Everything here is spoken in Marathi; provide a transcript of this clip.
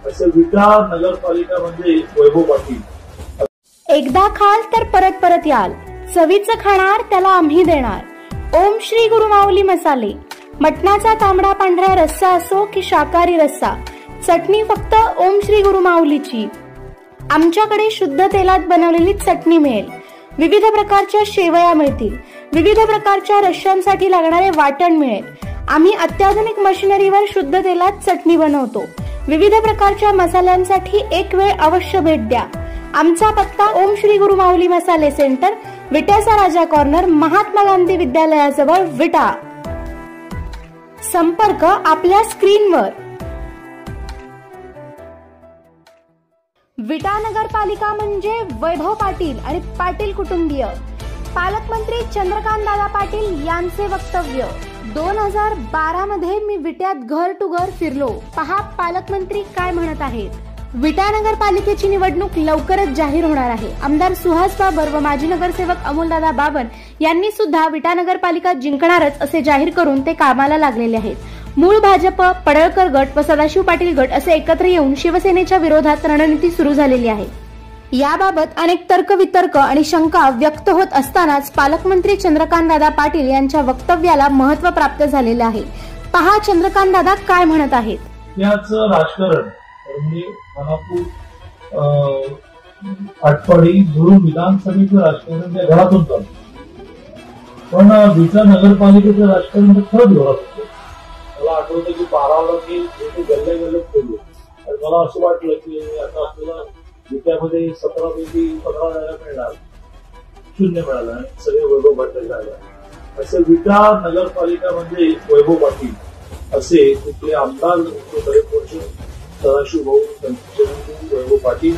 असं विटा नगरपालिका म्हणजे वैभव पाटील. एकदा खाल तर परत परत याल, चवीचं खाणार त्याला आम्ही देणार. ओम श्री गुरुमाऊली मसाले. मटणाचा तांबडा पांढरा रस्सा असो की शाकाहारी रस्सा, चटणी फक्त ओम श्री गुरुमाऊलीची. आमच्याकडे शुद्ध तेलात बनवलेली चटणी मिळेल, विविध प्रकारच्या शेवया मिळतील, विविध प्रकारच्या रश्श्यांसाठी लागणारे वाटण मिळेल. आम्ही अत्याधुनिक मशिनरीवर शुद्ध तेलात चटणी बनवतो. विविध प्रकारच्या मसाल्यांसाठी एक वेळ अवश्य भेट द्या. आमचा पत्ता ओम श्री गुरुमाऊली मसाले सेंटर, विट्याचा राजा कॉर्नर, महात्मा गांधी विद्यालयाजवळ, विटा. संपर्क आपल्या स्क्रीनवर. विटा नगरपालिका म्हणजे वैभव पाटील आणि पाटील कुटुंबीय. पालकमंत्री चंद्रकांत दादा पाटील यांचे वक्तव्य. 2012 मध्ये मी विट्यात घर टू घर फिरलो. पहा पालकमंत्री काय म्हणत आहेत. विटा नगरपालिकेची निवडणूक लवकरच जाहीर होणार आहे. आमदार सुहास बाबर व माजी नगरसेवक अमोलदादा बावन यांनी सुद्धा विटा नगरपालिका जिंकणारच असे जाहीर करून ते कामाला लागलेले आहेत. मूळ भाजप, पडळकर गट व सदाशिव पाटील गट असे एकत्र येऊन शिवसेनेच्या विरोधात रणनीती सुरू झालेली आहे. याबाबत अनेक तर्कवितर्क आणि शंका व्यक्त होत असतानाच पालकमंत्री चंद्रकांत दादा पाटील यांच्या वक्तव्याला महत्त्व प्राप्त झालेले आहे. पहा चंद्रकांत दादा काय म्हणत आहेत. याचं राजकारण म्हणजे खानापूर, आटपाडी, धुळूर विधानसभेचं राजकारण त्या घरातून चालतं, पण विटा नगरपालिकेचं राजकारण तर खरंच घरात होतं. मला आठवतं की 12ला मी गल्ल्या गल्ल्यात खेळलो आणि मला असं वाटलं की आता आपल्याला विट्यामध्ये 17 पैकी 15 जागा मिळणार, 0 मिळाला आणि सगळे वैभव पाटील झाला. असं विटा नगरपालिका म्हणजे वैभव पाटील असे तिथले आमदार सदाशिव भाऊ वैभव पाटील